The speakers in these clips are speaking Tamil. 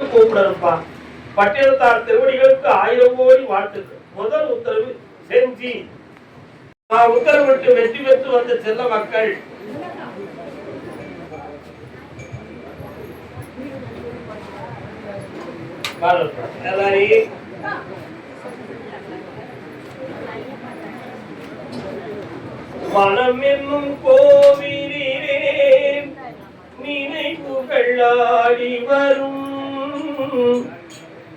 கூப்பிடப்பா. பட்டினத்தார் திருவடிகளுக்கு 1000 கோடி வாழ்த்துக்கள். முதல் உத்தரவு செஞ்சி. உத்தரவிட்டு வெற்றி பெற்று வந்த செல்ல மக்கள் மனம் என்னும் கோவிலே நினைவுகள் ஆடி வரும்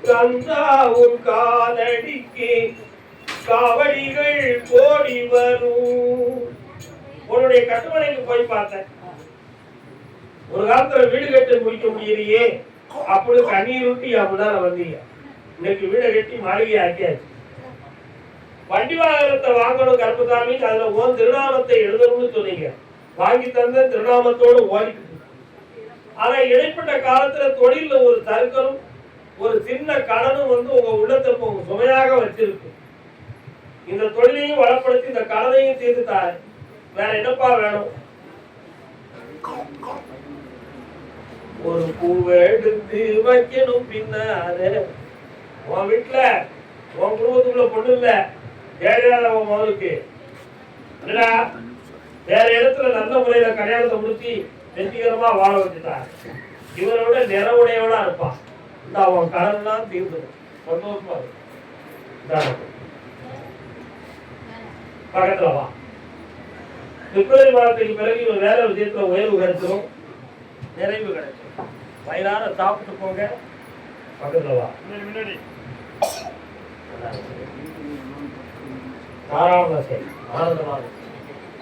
கந்தாவும் காலடிக்கு காவடிகள் கோடி வரும். உன்னுடைய கட்டுமனைக்கு போய் பார்த்தேன். ஒரு காலத்துல வீடு கட்டி முடிக்க முடியலையே அப்படி கண்ணீர் ஊட்டி அப்படிதான் வந்தீங்க. இன்னைக்கு வீடை கட்டி மாளிகை ஆக்கியாச்சு. வண்டி வாகனத்தை வாங்கணும் கருப்பசாமி, அதுல ஓன் திருநாமத்தை எழுதணும்னு சொன்னீங்க. வாங்கி தந்த திருநாமத்தோடு ஓடிட்டு. ஆனா இடைப்பட்ட காலத்துல தொழில ஒரு தருக்கலும் ஒரு சின்ன கடனும் உங்க உள்ளத்தை சுமையாக வச்சிருக்கு. இந்த தொழிலையும் வளப்படுத்தி இந்த கடனையும் தீர்த்து தாரு. வேற என்னப்பா வேணும்? ஒரு பூவை எடுத்து வைக்கணும் பின்னால. உன் வீட்டுல உன் குடும்பத்துக்குள்ள பொண்ணு இல்ல ஏழையாத உன் மகளுக்கு வேற இடத்துல நல்ல முறையில கல்யாணத்தை முடிச்சு வெற்றிகரமா வாழ வச்சுட்டான். இவரோட நிறவுடையவனா இருப்பான். இந்த அவன் கடன் தான் தீர்ந்துடும். சந்தோஷமா பக்கத்துல வா. பிப்ரவரி மாதத்துக்கு பிறகு இவன் வேலை விஷயத்துல உயர்வு கிடைச்சிடும், நிறைவு கிடைச்சிடும். வயிறார சாப்பிட்டு போங்க. பக்கத்துல வா. ஆனந்தமாக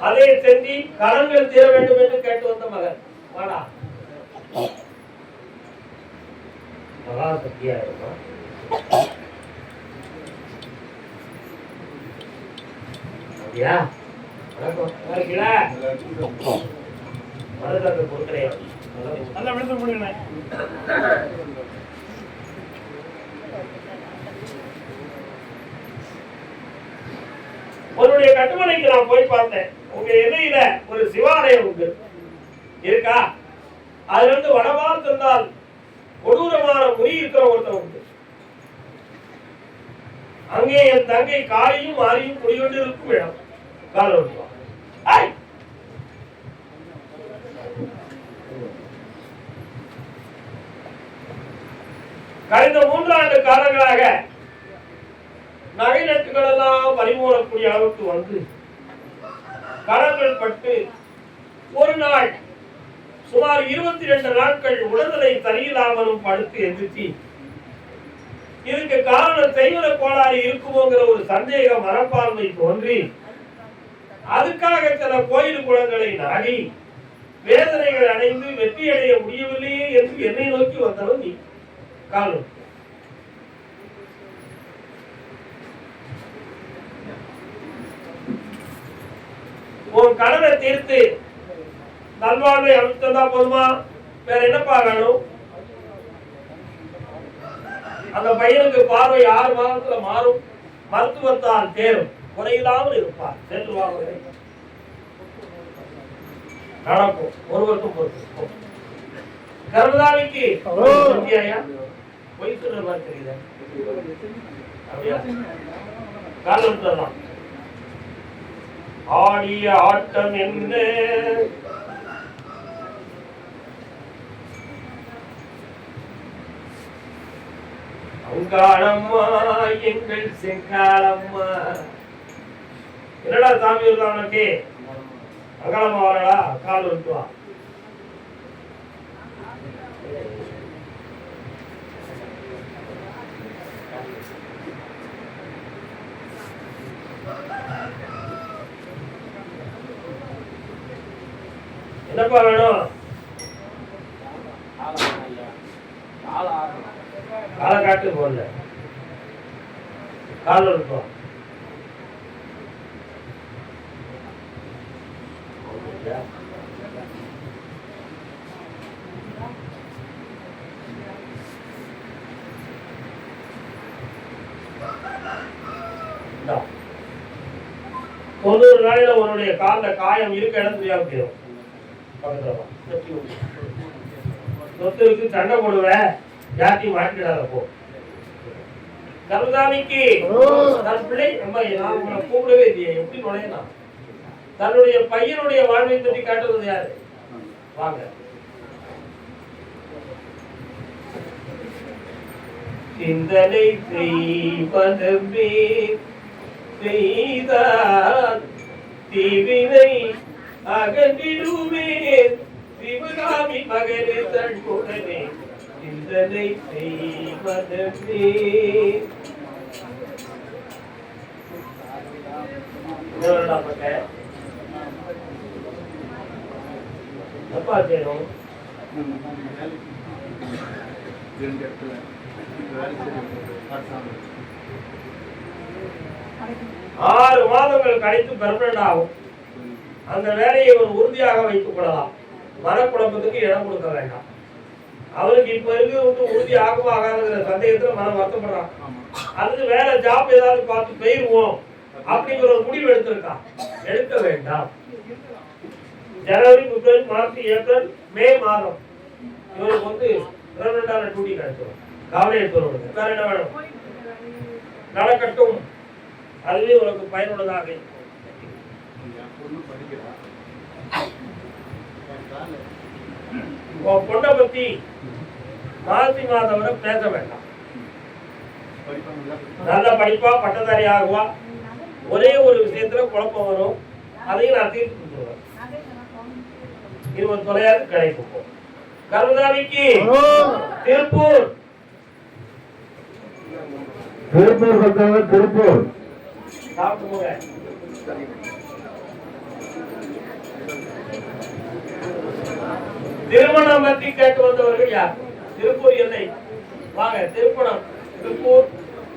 அதை செஞ்சு கடன்கள் தீர வேண்டும் என்று கேட்டு வந்த மகன் வாடா. மகா சக்தியா இருக்கும். அப்படியா? உன்னுடைய கட்டுமனைக்கு நான் போய் பார்த்தேன். உங்க எல்லையில ஒரு சிவாலயம் உண்டு இருக்கா? அதுல இருந்து வடபால் சொன்னால் கொடூரமான முறி இருக்கிற ஒருத்தர் உண்டு. அங்கே என் தங்கை காளியும் மாறியும் குடிகொண்டு இருக்கும் இடம். காலம் கடந்த 3 ஆண்டு காலங்களாக நகை நட்டுகள் எல்லாம் பறிமூடக்கூடிய அளவுக்கு வந்து கடன்கள் பட்டு ஒரு நாள் சுமார் 22 நாட்கள் உடல்நிலை சரியில்லாமலும் படுத்து எந்திரிச்சு இதுக்கு காரணம் செய்வன கோளாறு இருக்குமோங்கிற ஒரு சந்தேக மனப்பான்மை தோன்றி அதுக்காக சில கோயில் குளங்களை நாடி வேதனைகள் அடைந்து வெற்றி அடைய முடியவில்லையே என்று என்னை நோக்கி வந்தவன் நீ. காரணம் உன் கடனை தீர்த்து நல்வாழ்வை அமைத்ததா போதுமா? வேற என்னப்பா வேணும்? அந்த பையனுக்கு பார்வை 6 மாதத்துல மாறும், மருத்துவத்தால் தேரும், குறையில்லாமல் இருப்பார். செல்வாங்க நடக்கும். ஒருவருக்கும் பொறுப்பு. கர்மதாவிக்கு பொய் சொல்ற மாதிரி தெரியுது. அப்படியா? காலம் சொல்லலாம். ஆடிய ஆட்டம் என்ன அங்காளம்மா எங்கள் செங்காளம்மா. என்னடா சாமி இருக்கா உனக்கு? அங்காளம்மா வரடா, கால் இருக்குவா. என்னப்பா வேணும்? காலை காட்டு போடல, கால் இருக்கும். ஒரு நாளையில உன்னுடைய கால காயம் இருக்க இடம் தெரியாம போயிடும். சொத்துக்கு சண்டை போடுவேன், யார்ட்டையும் மாட்டிக்கிடாத போ. கருதாமிக்கு தன் பிள்ளை நம்ம நான் உங்களை கூப்பிடவே இல்லையே, எப்படி நுழையலாம்? தன்னுடைய பையனுடைய வாழ்வை பற்றி காட்டுறது யாரு? வாங்க. சிந்தனை செய்வதமே செய்தார் தீவினை அகற்றிடுமே சிவகாமி மகனே தன்புடனே சிந்தனை செய்வதமே. அப்பா செய்யணும் 6 மாதங்கள் கழித்து பெர்மனன்ட் ஆகும். அந்த வேலையை ஒரு உறுதியாக வைத்துக் கொள்ளலாம். மனக்குழப்பத்துக்கு இடம் கொடுக்க வேண்டாம். அவருக்கு இப்ப இருக்கிறது உறுதி ஆகும் ஆகாதுங்கிற சந்தேகத்துல மனம் வருத்தப்படுறான். அல்லது வேற ஜாப் ஏதாவது பார்த்து போயிருவோம் அப்படிங்கிற ஒரு முடிவு எடுத்திருக்கான். எடுக்க வேண்டாம். ஜனவரி, பிப்ரவரி, மார்ச், ஏப்ரல், மே மாதம் இவருக்கு வந்து பெர்மனன்டான டியூட்டி கிடைச்சிடும். கவலை எடுத்து வேற என்ன வேணும்? நடக்கட்டும். அதுவே உனக்கு பயனுள்ளதாக இருக்கும். பொண்ணை பத்தி மாசி மாதம் வரை பேச வேண்டாம். நல்ல படிப்பா, பட்டதாரி ஆகுவா. ஒரே ஒரு விஷயத்துல குழப்பம் வரும், அதையும் நான் தீர்த்து கொடுத்துருவேன். இது ஒரு தொலையாது கிடைக்கும். கருதாமிக்கு திருப்பூர் திருப்பூர் சாப்பிட்டு திருமணம் பற்றி கேட்டு வந்தவர்கள் யார்? திருப்பூர் எல்லை வாங்க. திருப்பூர்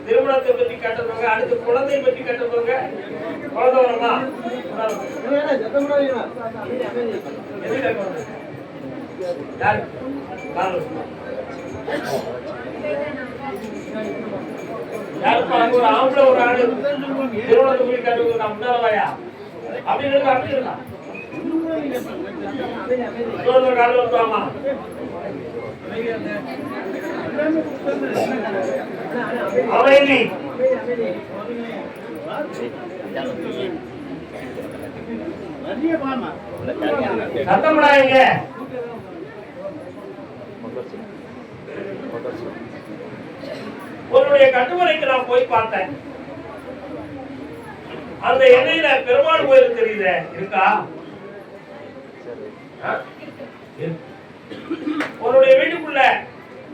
திருமணத்தை பற்றி கேட்டவங்க. அடுத்து குழந்தை பற்றி கேட்டவங்க. குழந்தை வரமா? யாருப்பா ஒரு ஆம்பளை ஒரு ஆடு திருமணத்தை பற்றி கேட்டவங்க முன்னாலவாயா? அப்படி இருக்கா? அப்படி இருக்கா? அமைதி. சத்தப்படாதீங்க. உன்னுடைய கட்டுமனைக்கு நான் போய் பார்த்தேன். அந்த எண்ணெயில பெருமாள் கோயில் தெரியுது, இருக்கா? உன்னுடைய வீட்டுக்குள்ள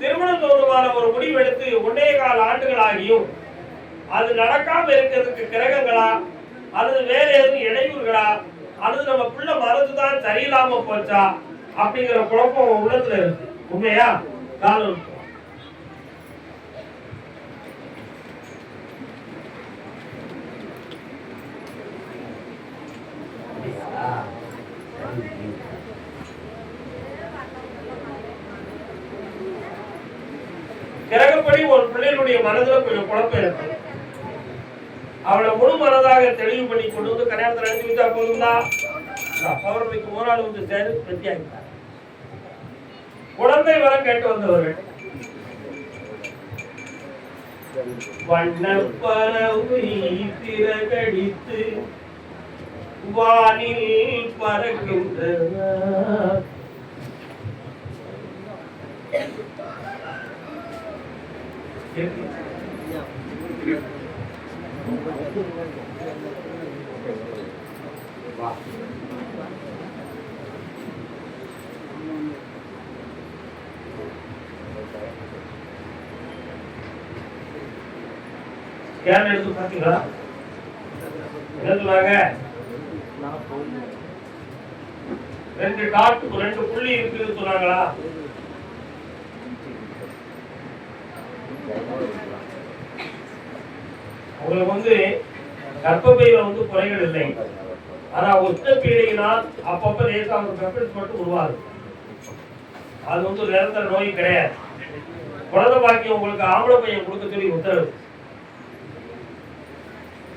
திருமணம் தோறுமான ஒரு முடிவு எடுத்து 1.25 ஆண்டுகள் ஆகியும் அது நடக்காம இருக்கிறதுக்கு கிரகங்களா அல்லது வேற எதுவும் இடையூறுகளா அல்லது நம்ம பிள்ளை மறந்துதான் சரியில்லாம போச்சா அப்படிங்கிற குழப்பம் உள்ளத்துல இருக்கு. உண்மையா? காலம் கிரகப்படி ஒரு பிள்ளைகளுடைய மனதில் கொஞ்சம் குழப்பம் இருக்கு. அவளை முழு மனதாக தெளிவு பண்ணி கொண்டு வந்து கல்யாணத்தை நடத்தி வச்சா போதும்னா பௌர்ணமிக்கு ஒரு வந்து சேர்ந்து வெற்றியாகிட்டார். குழந்தை வரம் கேட்டு வந்தவர்கள் வண்ணப்பறவை திரகடித்து வானில் பறக்கின்றன. ஸ்கேன் எடுத்து பார்த்தீங்களா? என்ன சொன்னாங்க? 2 டாட் 2 புள்ளி இருக்குன்னு சொன்னாங்களா? உங்களுக்கு வந்து கர்ப்பப்பையில வந்து குறைகள் இல்லை. ஆனா உஷ்ண பீடையினால் அப்பப்ப லேசா ஒரு பெப்பல்ஸ் மட்டும் உருவாது. அது வந்து நிரந்தர நோய் கிடையாது. குழந்தை பாக்கியம் உங்களுக்கு ஆம்பளை பையன் கொடுக்க சொல்லி உத்தரவு.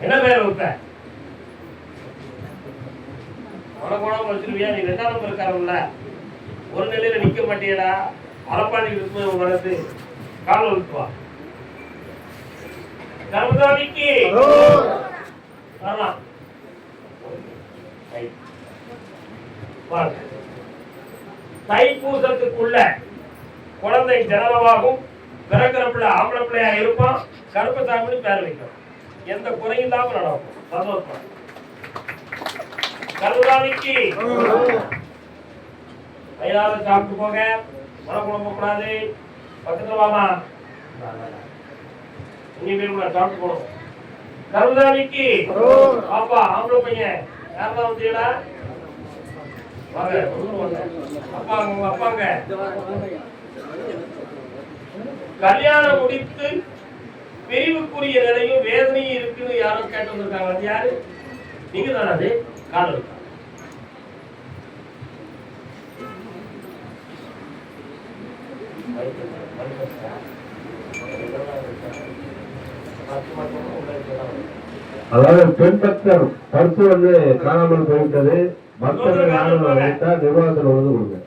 என்ன பேர் வைப்ப? உனக்கு வச்சிருவியா? நீ 2ஆம் நம்பர் இருக்காருல்ல, ஒரு நிலையில நிக்க மாட்டேடா, அலப்பாடி மனசு கால் விட்டுவா. கர்மசாமிக்கு வரலாம். தைப்பூசத்துக்குள்ள குழந்தை ஜனனமாகும். பிறக்கிற பிள்ளை ஆம்பளை பிள்ளையா இருப்பான். கருப்பசாமி பேர் வைக்கும். எந்த குறையும் இல்லாம நடக்கும். சந்தோஷம். கருமசாமிக்கு கையால சாப்பிட்டு போங்க. மனக்குழம்ப கூடாது. பக்கத்துல வாமா. சாப்பிட்டு போகணும். கருமசாமிக்கு பாப்பா ஆம்பளை பையன் யாரெல்லாம் வந்தீங்களா? அப்பாங்க உங்க அப்பாங்க கல்யாணம் முடித்து பிரிவுக்குரிய நிலையும் வேதனையும் இருக்குன்னு யாரும் கேட்டு வந்திருக்காங்க. அது யாரு? நீங்க தானே? அது காலம் அதாவது பெண் பக்தர் பரிசு வந்து காணாமல் போய்விட்டது. பக்தர்கள் யாரும் வைத்தா நிர்வாகத்தில் வந்து கொடுங்க.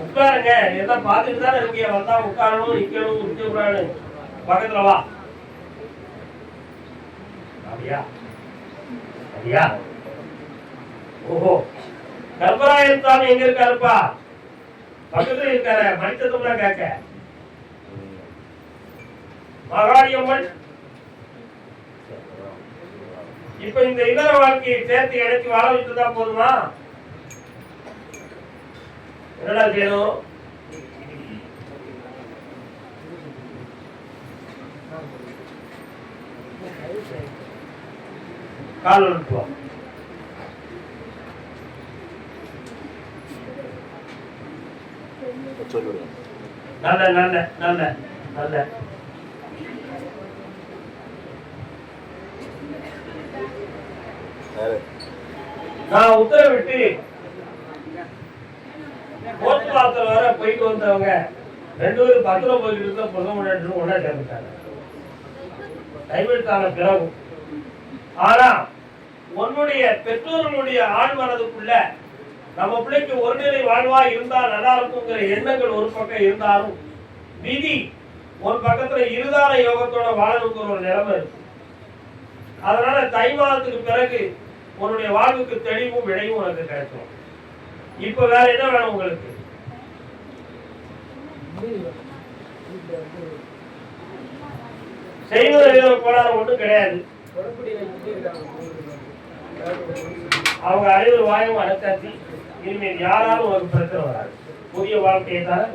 உட்காருங்க. எல்லாம் பார்த்துட்டு தானே இருக்கீங்க. வந்தா உட்காரணும், நிக்கணும், நிக்க பக்கத்துல வா. அப்படியா? அப்படியா? ஓஹோ, கர்ப்பராயன் எங்க இருக்காருப்பா? பக்கத்துல இருக்காரு. மனிதத்துவம் கேட்க மகாளியம்மன் இப்ப இந்த இதர வாழ்க்கையை சேர்த்து இணைச்சு வாழ விட்டுதா போதுமா? என்னடா செய்யணும்? கால் அனுப்புவோம். நல்ல நல்ல நல்ல நல்ல நான் உத்தரவிட்டு கோர்ட் வாசல் வர போயிட்டு வந்தவங்க 2 பேரும் பத்திர போயிட்டு இருக்க பொண்ணு முன்னாடி ஒன்னா சேர்ந்துட்டாங்க. கைவிட்டான பிறகு ஆனா உன்னுடைய பெற்றோர்களுடைய ஆண் மனதுக்குள்ள நம்ம பிள்ளைக்கு ஒரு நிலை வாழ்வா இருந்தா நல்லா இருக்குங்கிற எண்ணங்கள் ஒரு பக்கம் இருந்தாலும் விதி ஒரு பக்கத்துல இருதார யோகத்தோட வாழணுங்கிற ஒரு நிலைமை இருக்கு. அதனால தை மாதத்துக்கு பிறகு உன்னுடைய வாழ்வுக்கு தெளிவும் விளைவும் உனக்கு கிடைக்கும். இப்ப வேற என்ன வேணும் உங்களுக்கு? செய்வதில் கோளாறு ஒன்றும் கிடையாது. அவங்க அறிவு வாயும் அடக்காத்தி இனிமேல் யாராலும் உனக்கு பிரச்சனை வராது. புதிய வாழ்க்கையை தானே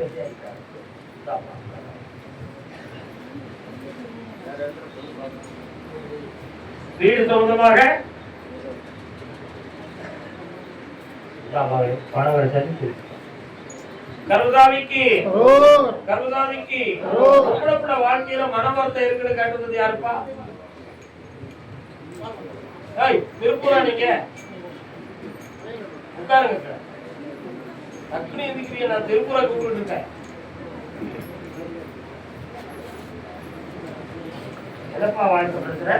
வீடு சம்பந்தமாக கருதாமிக்கு வாழ்க்கையில மனவர்த்தம் இருக்குன்னு கேட்டது யாருப்பா? திருப்பூரா நீங்க உட்காருங்க. டக்குனு எந்திக்கிறீங்க. நான் திருப்பூரா கூப்பிட்டு இருக்கேன். எதப்பா வாழ்க்கை பிரச்சனை?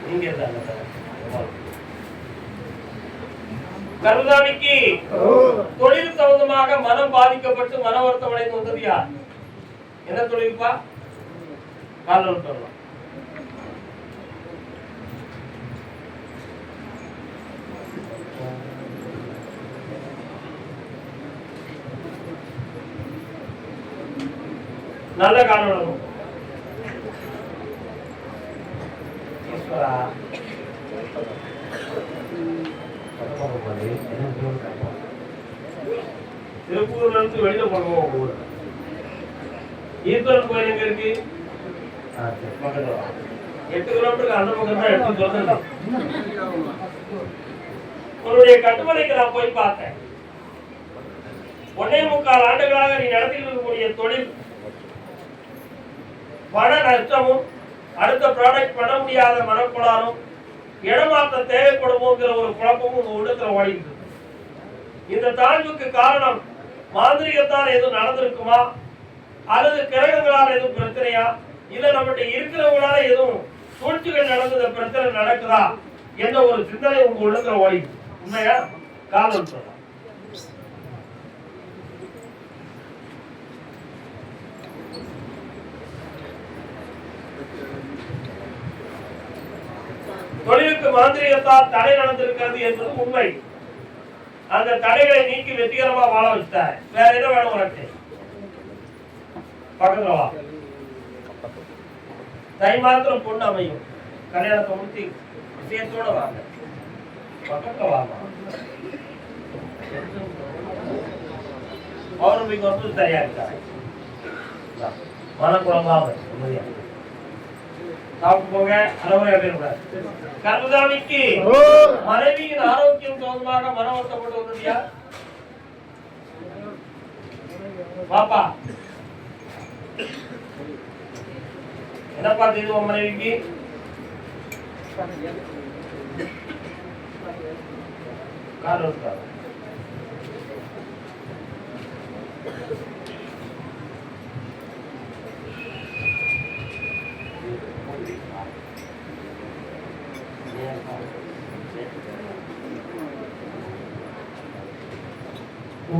நீங்க கருதாமிக்கு தொழில் சம்பந்தமாக மனம் பாதிக்கப்பட்டு மன வருத்தம் அடைந்து வந்தது யார்? என்ன தொழில்ப்பா? காலம் சொல்லலாம். நல்ல காலம் நடக்கும். திருப்பூர்ல இருந்து வெளியில போடுவோம். ஈஸ்வரன் கோயில் எங்க இருக்கு? 8 கிலோமீட்டருக்கு அந்த பக்கம் தான் எடுத்து சொல்றேன். உன்னுடைய கட்டுமனைக்கு நான் போய் பார்த்தேன். 1.25 ஆண்டுகளாக நீ நடத்திட்டு இருக்கக்கூடிய தொழில் பண நஷ்டமும் அடுத்த ப்ராடக்ட் பண்ண முடியாத மனக்கோளாறும் இடமாற்றம் தேவைப்படுமோங்கிற ஒரு குழப்பமும் உங்க உள்ளத்துல ஓடிட்டு. இந்த தாழ்வுக்கு காரணம் மாந்திரிகத்தால் எதுவும் நடந்திருக்குமா அல்லது கிரகங்களால் எதுவும் பிரச்சனையா இல்ல நம்மகிட்ட இருக்கிறவங்களால எதுவும் சூழ்ச்சிகள் நடந்தது, பிரச்சனை நடக்குதா என்ற ஒரு சிந்தனை உங்க உள்ளத்துல ஓடி உண்மையா காதல் சொல்லலாம். தொழிலுக்கு மாந்திரிகத்தால் தடை நடந்திருக்கிறது என்பது உண்மை. அந்த தடைகளை நீக்கி வெற்றிகரமா வாழ வச்சுட்டாரு. வேற என்ன வேணும் உனக்கு? பக்கத்துல வா. தை மாத்திரம் பொண்ணு அமையும். கல்யாணத்தை முடிச்சு விஷயத்தோட வாங்க. பக்கத்துல வாங்க. பௌர்ணமிக்கு வந்து சரியா இருக்காரு. மனக்குழம்பாம சாப்பிட்டு போங்க. அறவுரையா பேர் கர்மசாமிக்கு மனைவியின் ஆரோக்கியம் தோதுமாக மன வருத்தப்பட்டு வந்ததியா? பாப்பா என்னப்பா செய்து உன் மனைவிக்கு? காரணம்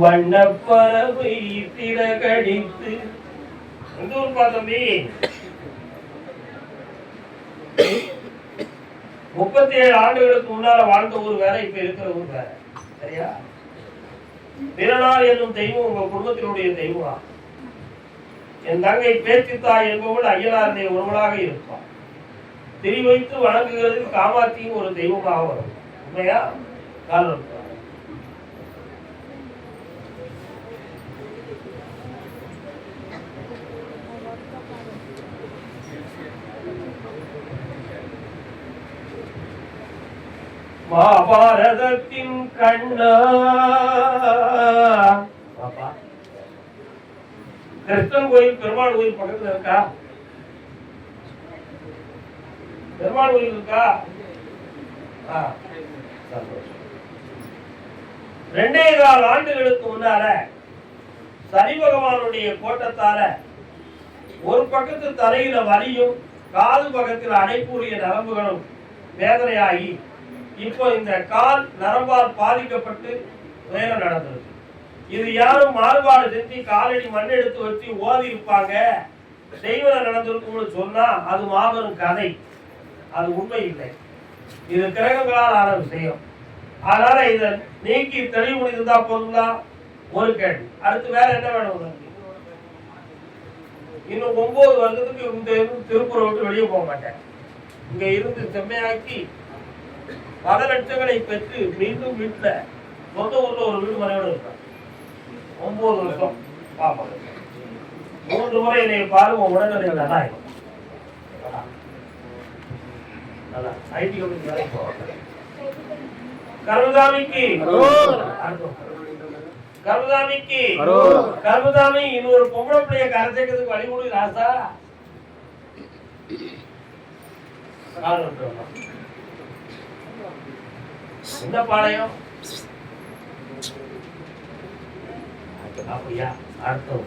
வண்ணப்பறவை திரகடித்து எந்த ஊர் பார்த்தம்பி? 37 ஆண்டுகளுக்கு முன்னால வாழ்ந்த ஊர் வேற, இப்ப இருக்கிற ஊர் வேற. சரியா? பிறநாள் என்னும் தெய்வம் உங்க குடும்பத்தினுடைய தெய்வம். என் தங்கை பேச்சுத்தாய் என்பவள் ஐயனாருடைய ஒருவளாக இருப்பார். திரி வைத்து வணங்குகிறது காமாட்சியும் ஒரு தெய்வமாக வரும். உண்மையா? காரணம் மகாபாரதத்தின் கண்ணா கிருஷ்ணன் கோயில் பெருமாள் கோயில் பக்கத்துல இருக்கா? பெருமாள் கோயில் இருக்கா? 2.25 ஆண்டுகளுக்கு முன்னால சனி பகவானுடைய கோட்டத்தால ஒரு பக்கத்து தலையில வலியும் காது பக்கத்தில் அடைப்புரிய நரம்புகளும் வேதனையாகி இப்போ இந்த கால் நரம்பால் பாதிக்கப்பட்டு வேலை நடந்தது. இது யாரும் மாறுபாடு செஞ்சு காலடி மண் எடுத்து வச்சு ஓதி இருப்பாங்க, செய்வன நடந்திருக்கும்னு சொன்னா அது மாபெரும் கதை. அது உண்மை இல்லை. இது கிரகங்களால் ஆன விஷயம். அதனால இதை நீக்கி தெளிவு முடிந்ததா போதுங்களா? ஒரு கேள்வி. அடுத்து வேற என்ன வேணும்? இன்னும் 9 வருஷத்துக்கு இந்த திருப்பூரை விட்டு வெளியே போக மாட்டேன். இங்க இருந்து செம்மையாக்கி பல லட்சங்களை பெற்று மீண்டும் வீட்டுல சொந்த ஊர்ல ஒரு வீடு மனையோட இருப்பேன். 9 வருஷம் பாப்பாங்க. 3 முறை என்னை பாருங்க உடனே நல்லா இருக்கும். ஐடி கம்பெனி வேலைக்கு போவாங்க. கர்மசாமிக்கு கர்மசாமிக்கு கர்மசாமி இன்னொரு பொம்பளை பிள்ளைய கரை சேர்க்கிறதுக்கு வழி கொடு ராசா. என்ன பாளையம்? அப்படியா? அர்த்தம்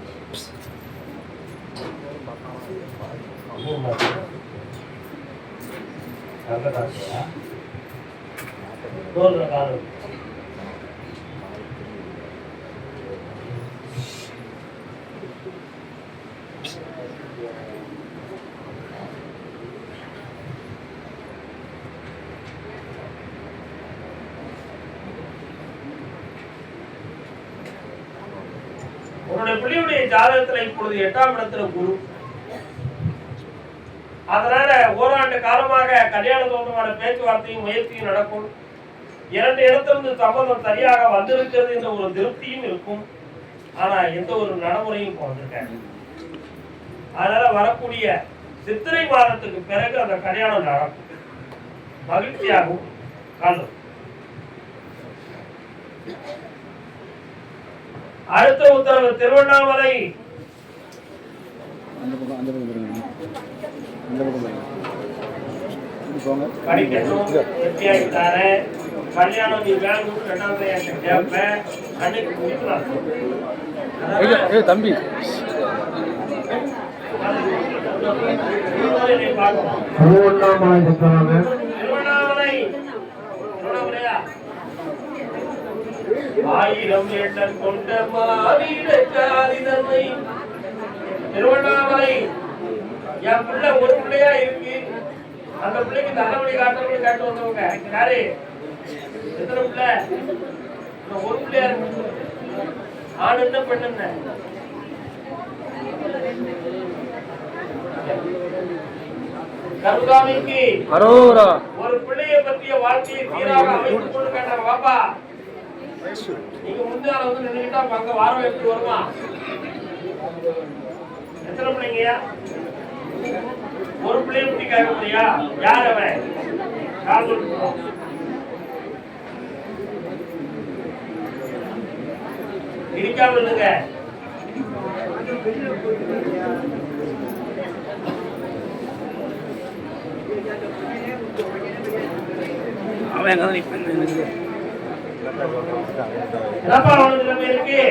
காலம் உன்னுடைய பிள்ளையுடைய ஜாதகத்துல இப்பொழுது 8ஆம் இடத்துல குரு. அதனால ஓராண்டு காலமாக கல்யாண தோற்றமான பேச்சுவார்த்தையும் முயற்சியும் நடக்கும். 2 இடத்திலிருந்து சம்பந்தம் சரியாக வந்திருக்கிறது என்ற ஒரு திருப்தியும் இருக்கும். ஆனா எந்த ஒரு நடைமுறையும் வந்திருக்காங்க. அதனால வரக்கூடிய சித்திரை மாதத்துக்கு பிறகு அந்த கல்யாணம் நடக்கும். மகிழ்ச்சியாகும் காணும். அடுத்த உத்தரவு திருவண்ணாமலை. கல்யாணம் நீ வேணும் 2வது கேட்பேன். அன்னைக்கு தம்பி என்னை பார்க்கணும். திருவண்ணாமலை சுற்றுவாங்க. திருவண்ணாமலை திருவண்ணாமலையா? ஆயிரம் எண்ணம் கொண்ட மாவீர காளிதன்மை திருவண்ணாமலை. என் பிள்ளை ஒரு பிள்ளையா இருக்கு. அந்த பிள்ளைக்கு தன்னமணி காட்டணும் காட்டு வந்தவங்க யாரு? எத்தனை பிள்ளை? ஒரு பிள்ளையா இருக்கு. ஆண் என்ன பெண் என்ன? கருதாமிக்கு ஒரு பிள்ளைய பற்றிய வாழ்க்கையை சீராக அமைத்துக் கொண்டு கேட்டாங்க. பாப்பா நீங்க முன்னால வந்து நின்றுட்டா அங்க வாரம் எப்படி வருமா? எத்தனை பிள்ளைங்கயா? ஒரு பிள்ளைய பற்றி கேட்க முடியா? யார் அவன்? இடிக்காம இல்லைங்க. அவன் எங்க தான் நிப்பான் எனக்கு என்னப்பா அவனுக்கு நம்ம இருக்கு?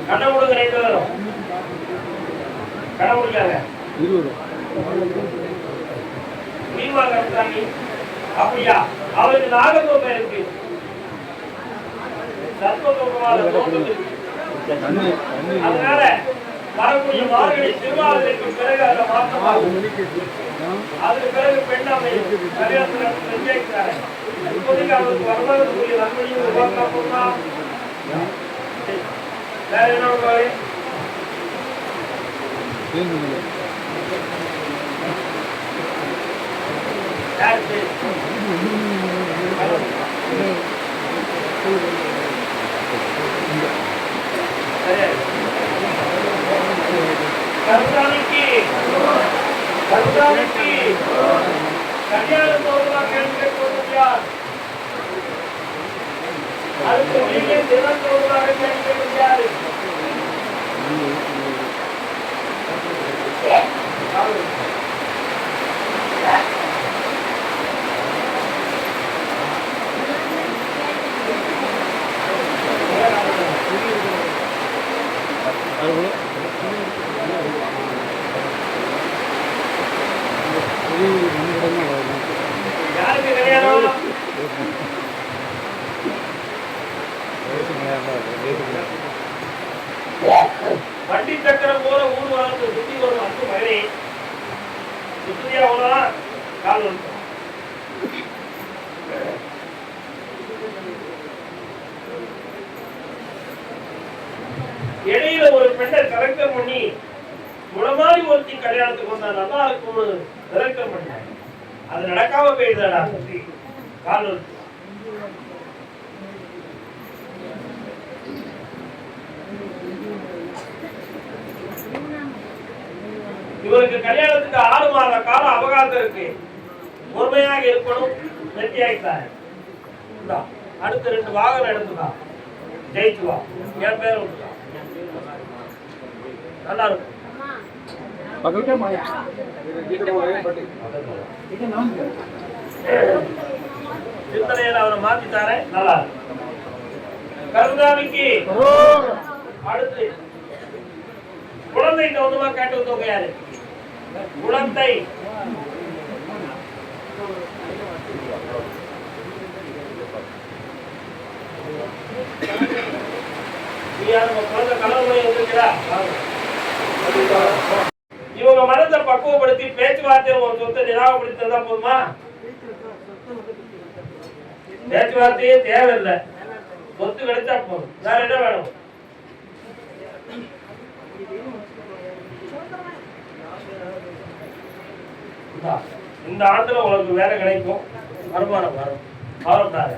கடை கொடுங்க 2 பேரும். கடை கொடுக்காங்க. மீன்வா கருத்தாங்கி அப்படியா? அவருக்கு நாகத்தோப்பை இருக்கு. அதனால வரக்கூடிய மார்கழி திருவாதிரைக்கு பிறகு அதை மாற்றமாகும். அதுக்கு பிறகு பெண் அமையும். கல்யாணத்தில் நிச்சயிக்கிறாங்க. இப்போதைக்கு அவருக்கு வருமானத்துக்குரிய நன்மையும் உருவாக்கணும்னா வேற என்ன பண்ணுவாரு? கருதானிக்கு கல்யாணம் தோறுமா கேள்வி யார்? அதுக்கு வெளியே தினம் தோறுமாக கேள்வி யாரு? யாருக்கு கல்யாணம்? வண்டி சக்கரம் போல ஊர் வாழ்ந்து சுத்தி வரும் அன்பு மகனே, சுத்தியா அவ்வளவுதான் கால் வந்து இடையில ஒரு பெண்ணை கலெக்டர் பண்ணி குணமாரி ஒருத்தி கல்யாணத்துக்கு வந்தா நல்லா இருக்கும்னு கலெக்டர் பண்ண அது நடக்காம போயிடுதாடா. கால் வந்து இவருக்கு கல்யாணத்துக்கு 6 மாத கால அவகாசம் இருக்கு. பொறுமையாக இருக்கணும். வெற்றியாயிட்டாரு. அடுத்த 2 வாகனம் எடுத்துக்கா. ஜெயிச்சு வா. என் பேர் விட்டுக்கா. நல்லா இருக்கும். சிந்தனையில அவரை மாத்திட்டாரே நல்லா இருக்கும். கருதாமிக்கு அடுத்து குழந்தைகிட்ட ஒண்ணுமா கேட்டு வந்தவங்க யாரு? குழந்தை இவங்க மனத்தை பக்குவப்படுத்தி பேச்சுவார்த்தை ஒரு சொத்தை நிராகப்படுத்தி தந்தா போதுமா? பேச்சுவார்த்தையே தேவையில்லை. சொத்து கிடைச்சா போதும். வேற என்ன வேணும்? இந்த ஆண்டுல உனக்கு வேலை கிடைக்கும். வருமானம் வரும். கவலைப்படாத.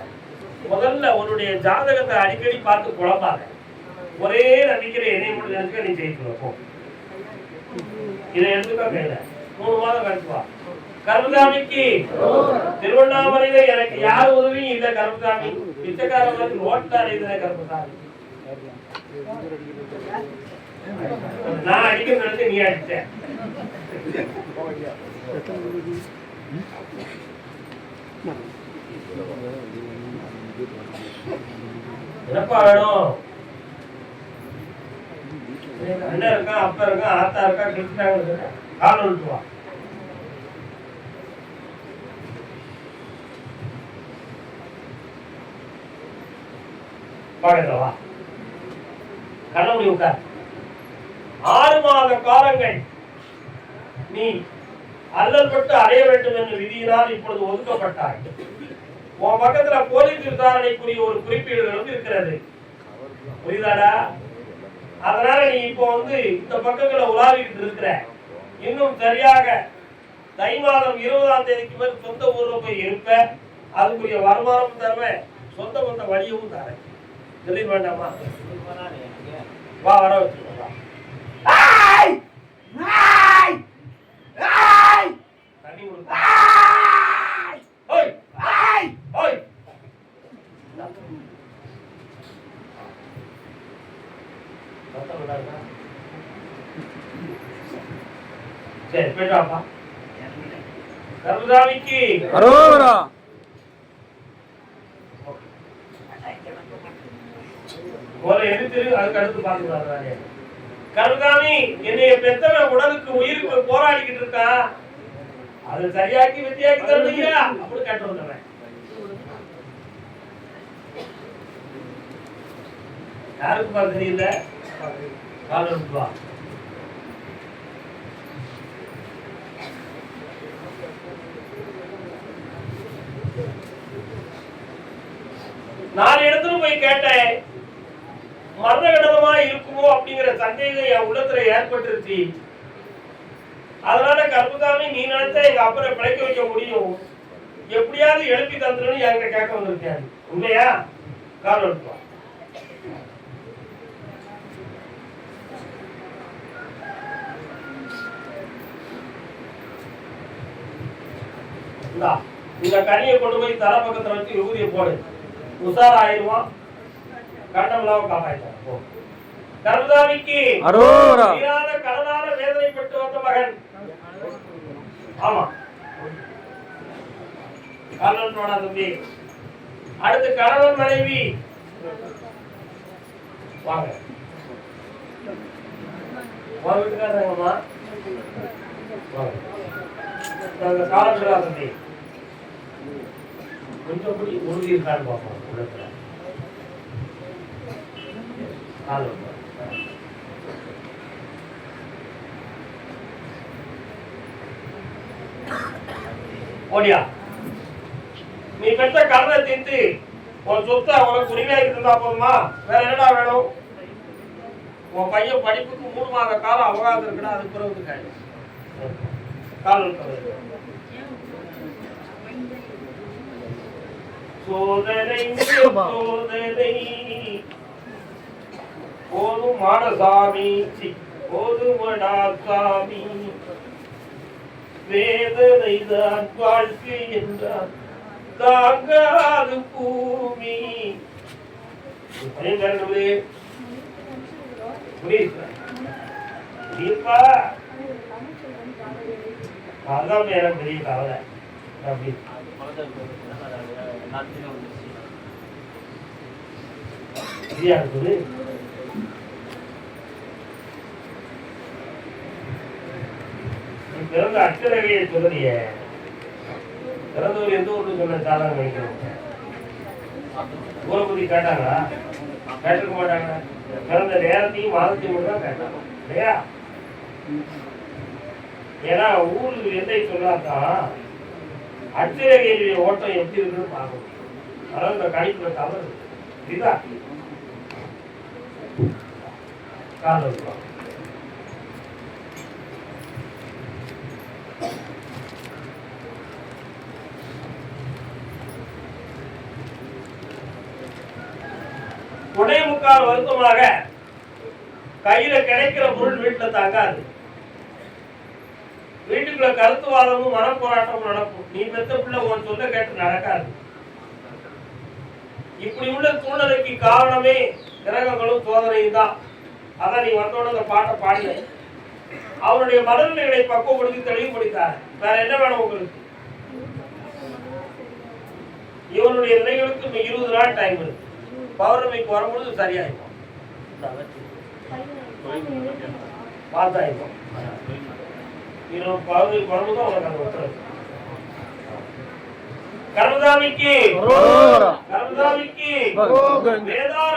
முதல்ல உன்னுடைய ஜாதகத்தை அடிக்கடி பார்த்து குழப்பாத. ஒரே நம்பிக்கையில என்னை மட்டும் நினைச்சுக்க நீ ஜெயிக்கணும். இதை எடுத்துக்கா கையில 3 மாதம் கழிச்சுவா. கருமசாமிக்கு திருவண்ணாமலையில எனக்கு யார் உதவியும் இல்ல. கருமசாமி பிச்சைக்காரங்களுக்கு ஓட்டார் இதுல. கருமசாமி நான் அடிக்க நினைச்சு நீ அடிச்ச. என்னப்பா வேணும்? அண்ணன் இருக்கான், அப்பா இருக்கான், ஆத்தா இருக்கா, கிருஷ்ணாங்க கால் விட்டுவா. பாக்கவா கண்ணமுடி உட்கார். 6 மாத காலங்கள் நீ அல்லல்பட்டு அடைய வேண்டும் என்று விதியினால் இப்பொழுது ஒதுக்கப்பட்டாய். உன் பக்கத்துல போலீஸ் விசாரணைக்குரிய ஒரு குறிப்பீடுகளும் இருக்கிறது. புரியுதாடா? அதனால நீ இப்போ இந்த பக்கங்களை உலாவிட்டு இருக்கிற. இன்னும் சரியாக தை மாதம் 20ஆம் தேதிக்கு மேல் சொந்த ஊர்ல போய் இருப்ப. அதுக்குரிய வருமானம் தருவேன், சொந்த பந்த வழியவும் தரேன். தெளிவு வேண்டாமா? வா, வர வச்சுக்கோ. தண்ணி கொடுக்க சரி, போயிட்டு வாப்பா. கருதாமிக்கு அரோகரா. ஒரு எடுத்து அதுக்கு அடுத்து பாத்துக்கிறாங்க. கருதாமி என்னைய பெத்தவன் உடலுக்கு உயிருக்கு போராடிக்கிட்டு இருக்கான். அது சரியாக்கி வெற்றியாக்கி தருவீங்க அப்படி கேட்டு வந்தவன். யாருக்கு பார்த்து தெரியல. காலம் வா. நான் இடத்துல போய் கேட்டேன், மரண கடனமா இருக்குமோ அப்படிங்கிற சந்தேகம் என் உள்ளத்துல ஏற்பட்டுருச்சு. அதனால கருப்புசாமி நீ நினைச்சா எங்க அப்பனை பிழைக்க வைக்க முடியும், எப்படியாவது எழுப்பி தந்துருன்னு என்கிட்ட கேட்க வந்திருக்கேன். உண்மையா? காலம் எடுத்துவா. இந்த கனியை கொண்டு போய் தலை பக்கத்துல வச்சு விபூதியை போடு. உஷார் ஆயிடுவான், கண்டம்லாம் காப்பாற்றான். கருதாமிக்கு கடனால வேதனைப்பட்டு வந்த மகன். ஆமா, காலனோட தம்பி. அடுத்து கணவன் மனைவி. வாங்க, வீட்டுக்காரங்கம்மா காலத்துல தம்பி கொஞ்சம் கூடி உறுதி இருக்கான்னு பார்ப்போம். உள்ளத்துல ஓடியா, நீ பெற்ற கடனை தீர்த்து உன் சொத்தை உனக்கு உரிமையாக்கி இருந்தா போதுமா? வேற என்னடா வேணும்? உன் பையன் படிப்புக்கு 3 மாத காலம் அவகாசம் இருக்குன்னா அது பிறகு கால் சோதனை சோதனை போதும் மானசாமி, போதுமடா சாமி, வேதனை தான் வாழ்க்கை என்றார் தாங்காது பூமி. அதான் எனக்கு பெரிய கவலை. இருக்குது பிறந்த அச்சரகையை சொல்லுறிய. பிறந்தவர் எந்த ஊருக்கு சொன்ன சாதகம் வைக்கணும். ஊரை பத்தி கேட்டாங்களா? கேட்டிருக்க மாட்டாங்க. பிறந்த நேரத்தையும் மாதத்தையும் மட்டும் தான் கேட்டாங்க இல்லையா? ஏன்னா ஊருக்கு எதை சொன்னாதான் அச்சரகையுடைய ஓட்டம் எப்படி இருக்குன்னு பார்க்கணும். அதாவது இந்த கணிப்புல தவறு இதுதான் காரணம். உடைய முக்கால் வருத்தமாக கையில கிடைக்கிற பொருள் வீட்டுல தாங்காது. வீட்டுக்குள்ள கருத்துவாதமும் மனப்போராட்டமும் நடக்கும். நீ பெற்ற பிள்ளை உன் சொல்ல கேட்டு நடக்காது. இப்படி உள்ள சூழ்நிலைக்கு காரணமே கிரகங்களும் சோதனையும் தான். அதான் நீ வந்தோட அந்த பாட்டை பாடின. அவருடைய மனநிலைகளை பக்குவப்படுத்தி தெளிவுபடுத்தார். வேற என்ன வேணும் உங்களுக்கு? இவனுடைய நிலைகளுக்கு 20 நாள் டைம் இருக்கு. பௌர்ணமிக்கு வரும்பொழுது சரியாயிருக்கும். பார்த்தாயிருக்கும். இன்னும் பௌர்ணமிக்கு வரும்போது உனக்கு அந்த உத்தரவு. கர்மசாமிக்கு வேதார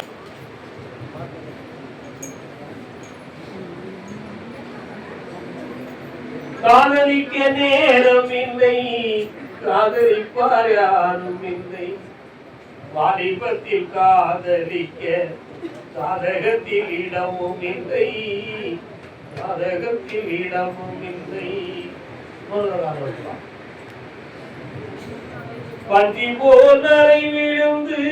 காதலிக்க நேரம் இல்லை, காதலிப்பார் யாரும் இல்லை. வாலிபத்தில் காதலிக்க சாதகத்தில் இடமும் இல்லை, சாதகத்தில் இடமும் இல்லை. பஞ்சி போல் நரை விழுந்து